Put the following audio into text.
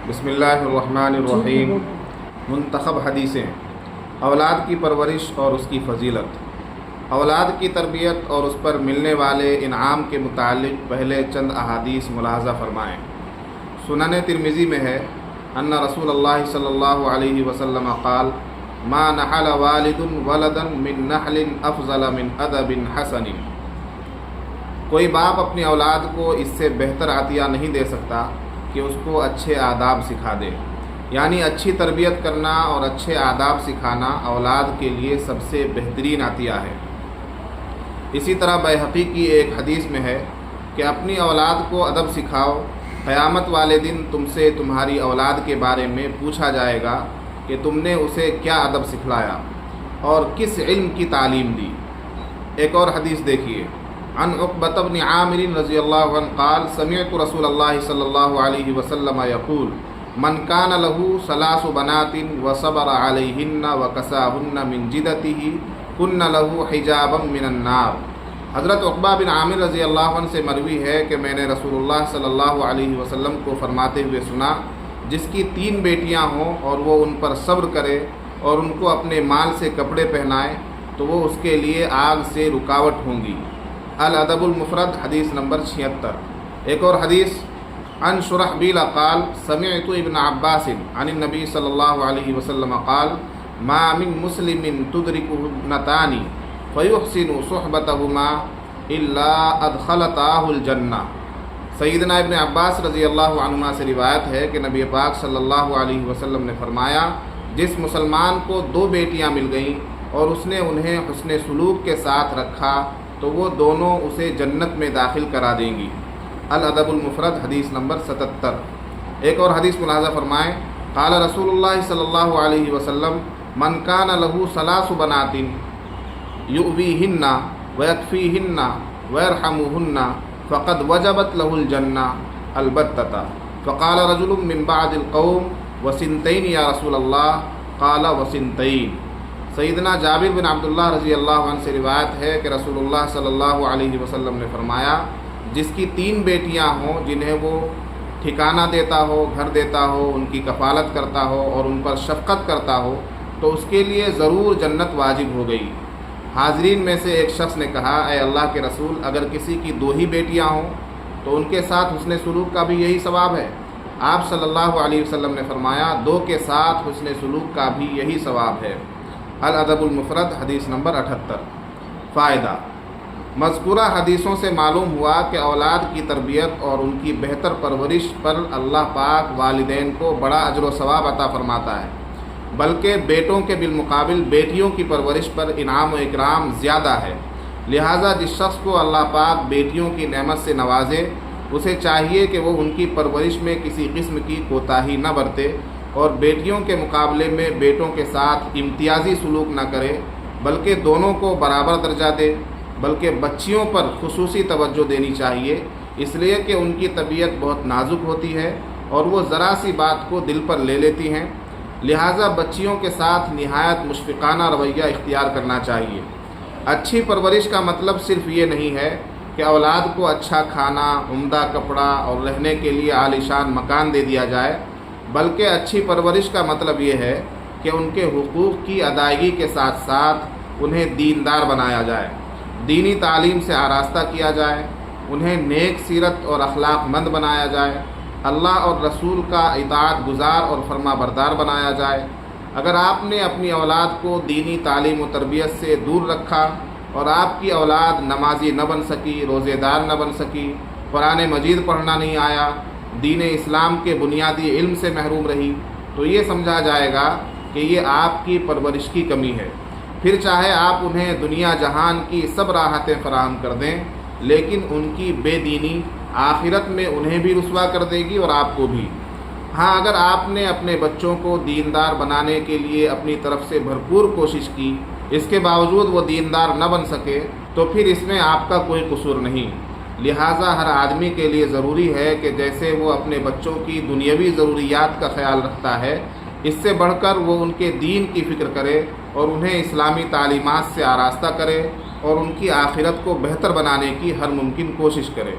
بسم اللہ الرحمن الرحیم۔ منتخب حدیثیں، اولاد کی پرورش اور اس کی فضیلت۔ اولاد کی تربیت اور اس پر ملنے والے انعام کے متعلق پہلے چند احادیث ملاحظہ فرمائیں۔ سنن ترمذی میں ہے ان رسول اللہ صلی اللہ علیہ وسلم قال ما نحل والد ولدا من نحل افضل من ادب حسن۔ کوئی باپ اپنی اولاد کو اس سے بہتر عطیہ نہیں دے سکتا کہ اس کو اچھے آداب سکھا دے، یعنی اچھی تربیت کرنا اور اچھے آداب سکھانا اولاد کے لیے سب سے بہترین عطیہ ہے۔ اسی طرح بیہقی کی ایک حدیث میں ہے کہ اپنی اولاد کو ادب سکھاؤ، قیامت والے دن تم سے تمہاری اولاد کے بارے میں پوچھا جائے گا کہ تم نے اسے کیا ادب سکھلایا اور کس علم کی تعلیم دی۔ ایک اور حدیث دیکھیے، عن عقبۃ بن عامر رضی اللہ عنہ قال سمعت رسول اللہ صلی اللہ علیہ وسلم یقول من کان له ثلاث بنات وصبر علیہن وکساہن من جدته کن له حجابا من النار۔ حضرت عقبہ بن عامر رضی اللہ عنہ سے مروی ہے کہ میں نے رسول اللہ صلی اللہ علیہ وسلم کو فرماتے ہوئے سنا، جس کی 3 بیٹیاں ہوں اور وہ ان پر صبر کرے اور ان کو اپنے مال سے کپڑے پہنائے تو وہ اس کے لیے آگ سے رکاوٹ ہوں گی۔ الادب المفرد حدیث نمبر 76۔ ایک اور حدیث، عن شرحبیل قال سمعت ابن عباس عن النبی صلی اللہ علیہ وسلم قال ما من مسلم تدرکه ابنتان فیحسن صحبتهما الا ادخلتاه الجنہ۔ سیدنا ابن عباس رضی اللہ عنہما سے روایت ہے کہ نبی پاک صلی اللہ علیہ وسلم نے فرمایا، جس مسلمان کو 2 بیٹیاں مل گئیں اور اس نے انہیں حسن سلوک کے ساتھ رکھا تو وہ دونوں اسے جنت میں داخل کرا دیں گی۔ الادب المفرد حدیث نمبر 77۔ ایک اور حدیث ملاحظہ فرمائیں، قال رسول اللہ صلی اللہ علیہ وسلم من کان له 3 بنات یؤویہن ویکفیہن ویرحمہن فقد وجبت له الجنہ البتۃ۔ فقال رجل من بعد القوم وسنتین یا رسول اللہ، قال وسنتین۔ سیدنا جابر بن عبداللہ رضی اللہ عنہ سے روایت ہے کہ رسول اللہ صلی اللہ علیہ وسلم نے فرمایا، جس کی 3 بیٹیاں ہوں جنہیں وہ ٹھکانہ دیتا ہو، گھر دیتا ہو، ان کی کفالت کرتا ہو اور ان پر شفقت کرتا ہو تو اس کے لیے ضرور جنت واجب ہو گئی۔ حاضرین میں سے ایک شخص نے کہا، اے اللہ کے رسول، اگر کسی کی 2 ہی بیٹیاں ہوں تو ان کے ساتھ حسن سلوک کا بھی یہی ثواب ہے؟ آپ صلی اللہ علیہ وسلم نے فرمایا، 2 کے ساتھ حسن سلوک کا بھی یہی ثواب ہے۔ الادب المفرد حدیث نمبر 78۔ فائدہ، مذکورہ حدیثوں سے معلوم ہوا کہ اولاد کی تربیت اور ان کی بہتر پرورش پر اللہ پاک والدین کو بڑا اجر و ثواب عطا فرماتا ہے، بلکہ بیٹوں کے بالمقابل بیٹیوں کی پرورش پر انعام و اکرام زیادہ ہے۔ لہٰذا جس شخص کو اللہ پاک بیٹیوں کی نعمت سے نوازے، اسے چاہیے کہ وہ ان کی پرورش میں کسی قسم کی کوتاہی نہ برتے اور بیٹیوں کے مقابلے میں بیٹوں کے ساتھ امتیازی سلوک نہ کرے، بلکہ دونوں کو برابر درجہ دے، بلکہ بچیوں پر خصوصی توجہ دینی چاہیے، اس لیے کہ ان کی طبیعت بہت نازک ہوتی ہے اور وہ ذرا سی بات کو دل پر لے لیتی ہیں۔ لہٰذا بچیوں کے ساتھ نہایت مشفقانہ رویہ اختیار کرنا چاہیے۔ اچھی پرورش کا مطلب صرف یہ نہیں ہے کہ اولاد کو اچھا کھانا، عمدہ کپڑا اور رہنے کے لیے عالیشان مکان دے دیا جائے، بلکہ اچھی پرورش کا مطلب یہ ہے کہ ان کے حقوق کی ادائیگی کے ساتھ ساتھ انہیں دیندار بنایا جائے، دینی تعلیم سے آراستہ کیا جائے، انہیں نیک سیرت اور اخلاق مند بنایا جائے، اللہ اور رسول کا اطاعت گزار اور فرما بردار بنایا جائے۔ اگر آپ نے اپنی اولاد کو دینی تعلیم و تربیت سے دور رکھا اور آپ کی اولاد نمازی نہ بن سکی، روزے دار نہ بن سکی، قرآن مجید پڑھنا نہیں آیا، دین اسلام کے بنیادی علم سے محروم رہی، تو یہ سمجھا جائے گا کہ یہ آپ کی پرورش کی کمی ہے۔ پھر چاہے آپ انہیں دنیا جہان کی سب راحتیں فراہم کر دیں، لیکن ان کی بے دینی آخرت میں انہیں بھی رسوا کر دے گی اور آپ کو بھی۔ ہاں، اگر آپ نے اپنے بچوں کو دیندار بنانے کے لیے اپنی طرف سے بھرپور کوشش کی، اس کے باوجود وہ دیندار نہ بن سکے تو پھر اس میں آپ کا کوئی قصور نہیں۔ لہٰذا ہر آدمی کے لیے ضروری ہے کہ جیسے وہ اپنے بچوں کی دنیاوی ضروریات کا خیال رکھتا ہے، اس سے بڑھ کر وہ ان کے دین کی فکر کرے اور انہیں اسلامی تعلیمات سے آراستہ کرے اور ان کی آخرت کو بہتر بنانے کی ہر ممکن کوشش کرے۔